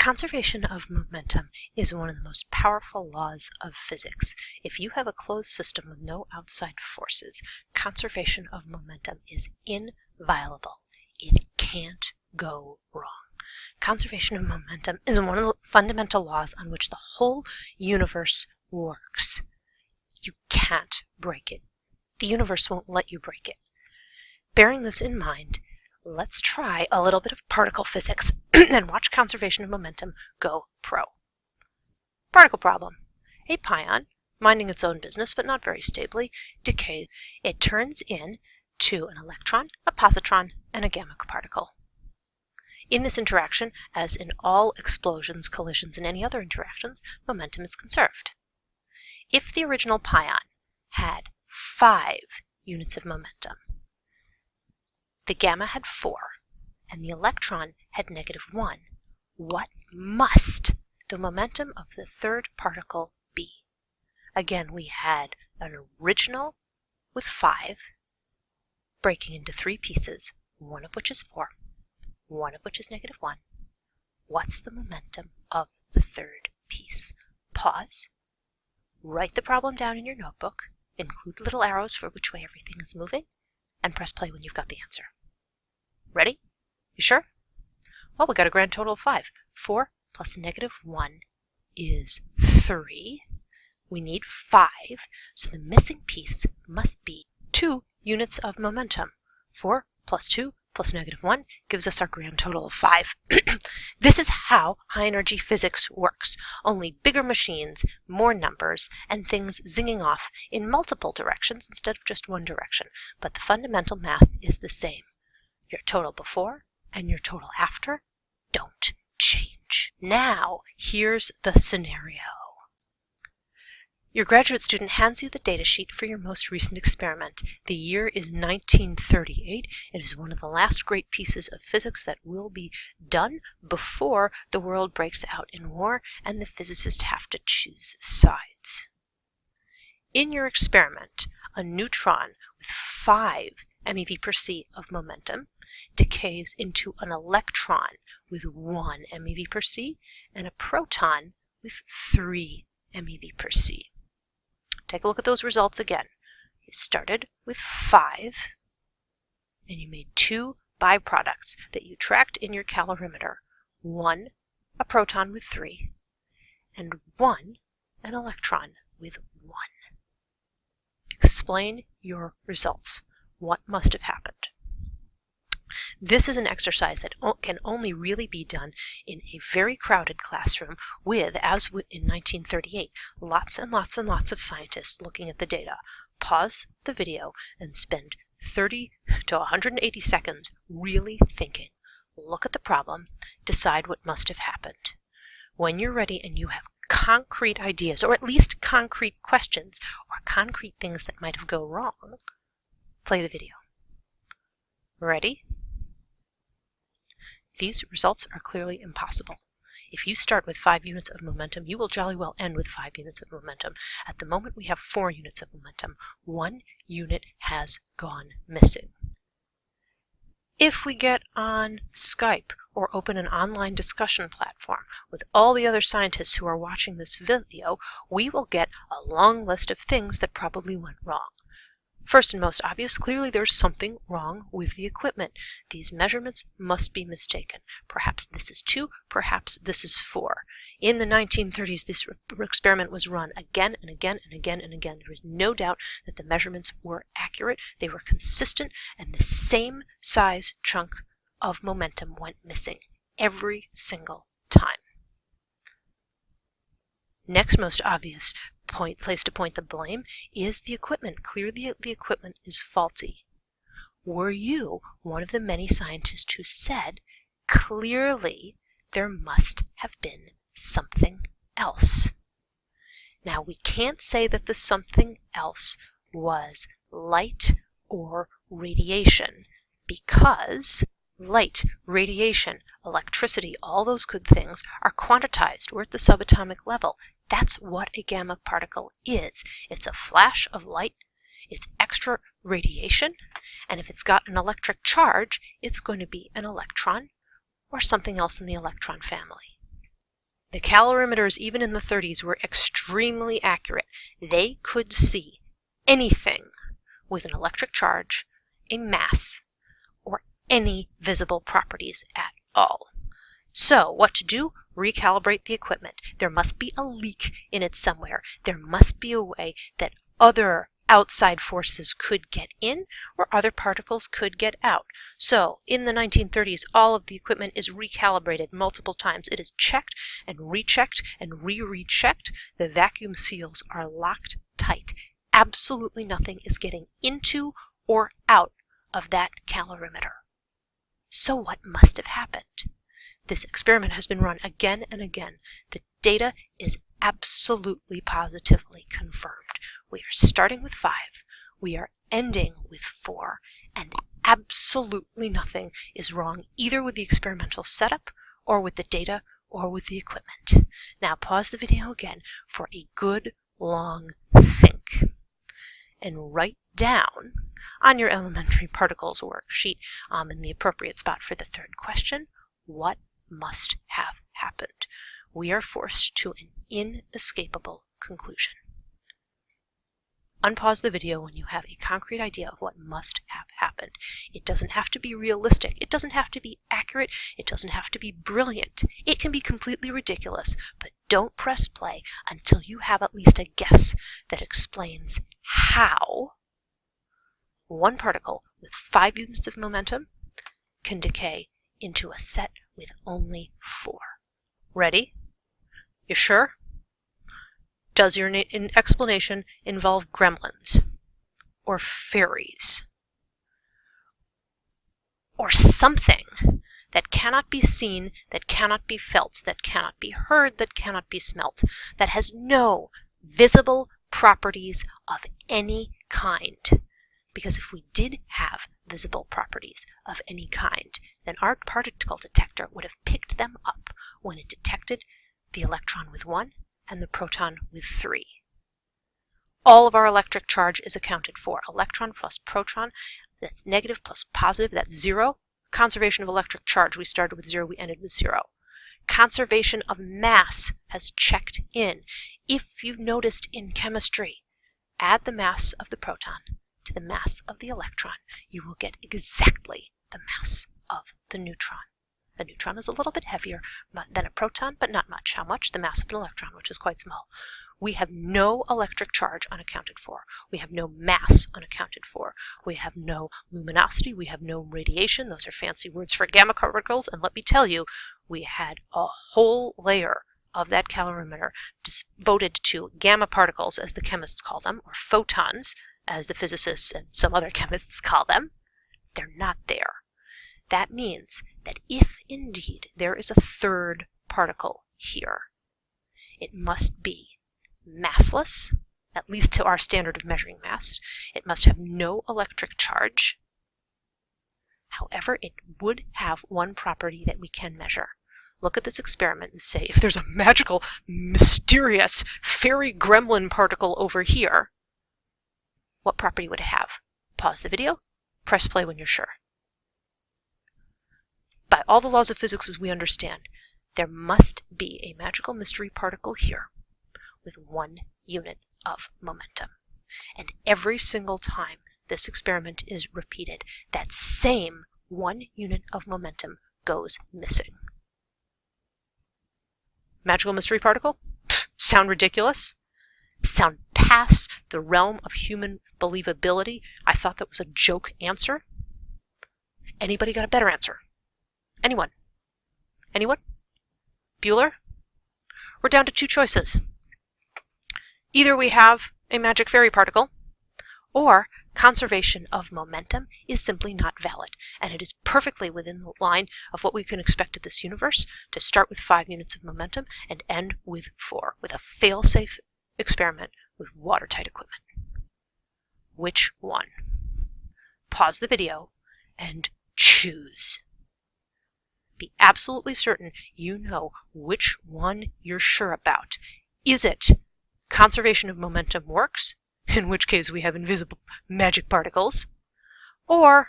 Conservation of momentum is one of the most powerful laws of physics. If you have a closed system with no outside forces, conservation of momentum is inviolable. It can't go wrong. Conservation of momentum is one of the fundamental laws on which the whole universe works. You can't break it. The universe won't let you break it. Bearing this in mind, let's try a little bit of particle physics and watch conservation of momentum go pro. Particle problem. A pion, minding its own business but not very stably, decays. It turns into an electron, a positron, and a gamma particle. In this interaction, as in all explosions, collisions, and any other interactions, momentum is conserved. If the original pion had 5 units of momentum, the gamma had 4, and the electron had -1. What must the momentum of the third particle be? Again, we had an original with 5, breaking into 3 pieces, one of which is 4, one of which is -1. What's the momentum of the third piece? Pause, write the problem down in your notebook, include little arrows for which way everything is moving, and press play when you've got the answer. Ready? You sure? Well, we got a grand total of 5. 4 plus -1 is 3. We need 5, so the missing piece must be 2 units of momentum. 4 plus 2 plus -1 gives us our grand total of 5. This is how high-energy physics works. Only bigger machines, more numbers, and things zinging off in multiple directions instead of just one direction. But the fundamental math is the same. Your total before and your total after don't change. Now, here's the scenario. Your graduate student hands you the datasheet for your most recent experiment. The year is 1938. It is one of the last great pieces of physics that will be done before the world breaks out in war and the physicists have to choose sides. In your experiment, a neutron with 5 MeV per c of momentum decays into an electron with 1 MeV per c and a proton with 3 MeV per c. Take a look at those results again. You started with 5, and you made 2 byproducts that you tracked in your calorimeter. 1, a proton with 3, and 1, an electron with 1. Explain your results. What must have happened? This is an exercise that can only really be done in a very crowded classroom with, as in 1938, lots and lots and lots of scientists looking at the data. Pause the video and spend 30 to 180 seconds really thinking. Look at the problem, decide what must have happened. When you're ready and you have concrete ideas, or at least concrete questions, or concrete things that might have gone wrong, play the video. Ready? These results are clearly impossible. If you start with 5 units of momentum, you will jolly well end with 5 units of momentum. At the moment, we have 4 units of momentum. 1 unit has gone missing. If we get on Skype or open an online discussion platform with all the other scientists who are watching this video, we will get a long list of things that probably went wrong. First and most obvious, clearly there's something wrong with the equipment. These measurements must be mistaken. Perhaps this is 2, perhaps this is 4. In the 1930s, this experiment was run again and again and again and again. There is no doubt that the measurements were accurate, they were consistent, and the same size chunk of momentum went missing every single time. Next most obvious place to point the blame is the equipment. Clearly the equipment is faulty. Were you one of the many scientists who said, clearly there must have been something else? Now, we can't say that the something else was light or radiation, because light, radiation, electricity, all those good things are quantized. We're at the subatomic level. That's what a gamma particle is. It's a flash of light, it's extra radiation, and if it's got an electric charge, it's going to be an electron or something else in the electron family. The calorimeters, even in the 30s, were extremely accurate. They could see anything with an electric charge, a mass, or any visible properties at all. So, what to do? Recalibrate the equipment. There must be a leak in it somewhere. There must be a way that other outside forces could get in or other particles could get out. So, in the 1930s, all of the equipment is recalibrated multiple times. It is checked and rechecked and re-rechecked. The vacuum seals are locked tight. Absolutely nothing is getting into or out of that calorimeter. So what must have happened? This experiment has been run again and again. The data is absolutely positively confirmed. We are starting with 5, we are ending with 4, and absolutely nothing is wrong either with the experimental setup or with the data or with the equipment. Now pause the video again for a good long think and write down on your elementary particles worksheet in the appropriate spot for the third question, what must have happened? We are forced to an inescapable conclusion. Unpause the video when you have a concrete idea of what must have happened. It doesn't have to be realistic. It doesn't have to be accurate. It doesn't have to be brilliant. It can be completely ridiculous, but don't press play until you have at least a guess that explains how one particle with 5 units of momentum can decay into a set with only 4. Ready? You sure? Does your explanation involve gremlins or fairies or something that cannot be seen, that cannot be felt, that cannot be heard, that cannot be smelt, that has no visible properties of any kind? Because if we did have visible properties of any kind, then our particle detector would have picked them up when it detected the electron with 1 and the proton with 3. All of our electric charge is accounted for. Electron plus proton, that's negative plus positive, that's 0. Conservation of electric charge, we started with 0, we ended with 0. Conservation of mass has checked in. If you've noticed in chemistry, add the mass of the proton to the mass of the electron, you will get exactly the mass of the neutron. The neutron is a little bit heavier than a proton, but not much. How much? The mass of an electron, which is quite small. We have no electric charge unaccounted for. We have no mass unaccounted for. We have no luminosity. We have no radiation. Those are fancy words for gamma particles. And let me tell you, we had a whole layer of that calorimeter devoted to gamma particles, as the chemists call them, or photons, as the physicists and some other chemists call them. They're not there. That means that if indeed there is a third particle here, it must be massless, at least to our standard of measuring mass. It must have no electric charge. However, it would have one property that we can measure. Look at this experiment and say, if there's a magical, mysterious, fairy gremlin particle over here, what property would it have? Pause the video, press play when you're sure. By all the laws of physics as we understand, there must be a magical mystery particle here with 1 unit of momentum. And every single time this experiment is repeated, that same 1 unit of momentum goes missing. Magical mystery particle? Sound ridiculous? Sound past the realm of human believability? I thought that was a joke answer. Anybody got a better answer? Anyone? Anyone? Bueller? We're down to 2 choices. Either we have a magic fairy particle, or conservation of momentum is simply not valid, and it is perfectly within the line of what we can expect of this universe to start with 5 units of momentum and end with 4, with a fail-safe experiment with watertight equipment. Which one? Pause the video and choose. Be absolutely certain you know which one you're sure about. Is it conservation of momentum works, in which case we have invisible magic particles, or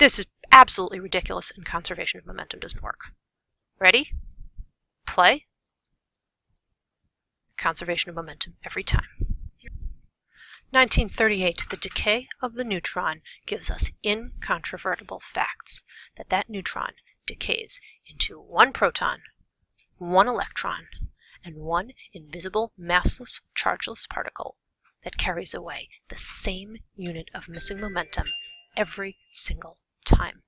this is absolutely ridiculous and conservation of momentum doesn't work? Ready? Play? conservation of momentum every time. 1938, the decay of the neutron gives us incontrovertible facts that neutron decays into one proton, one electron, and one invisible massless chargeless particle that carries away the same unit of missing momentum every single time.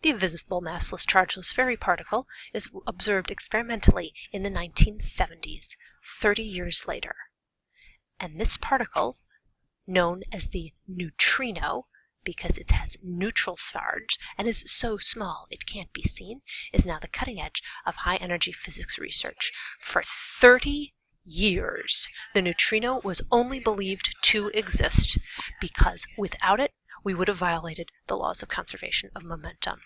The invisible massless chargeless fairy particle is observed experimentally in the 1970s, 30 years later. And this particle, known as the neutrino, because it has neutral charge and is so small it can't be seen, is now the cutting edge of high-energy physics research. For 30 years, the neutrino was only believed to exist because without it, we would have violated the laws of conservation of momentum.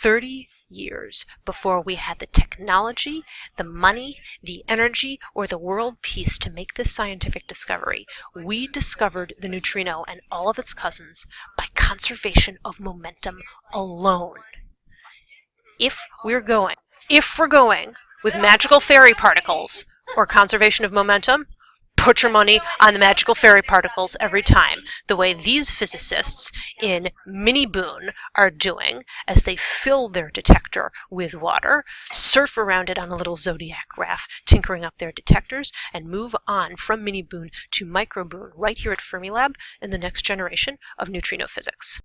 30 years before we had the technology, the money, the energy, or the world peace to make this scientific discovery, we discovered the neutrino and all of its cousins by conservation of momentum alone. If we're going with magical fairy particles or conservation of momentum, put your money on the magical fairy particles every time, the way these physicists in Mini Boon are doing as they fill their detector with water, surf around it on a little zodiac graph, tinkering up their detectors, and move on from Mini Boon to Micro Boon right here at Fermilab in the next generation of neutrino physics.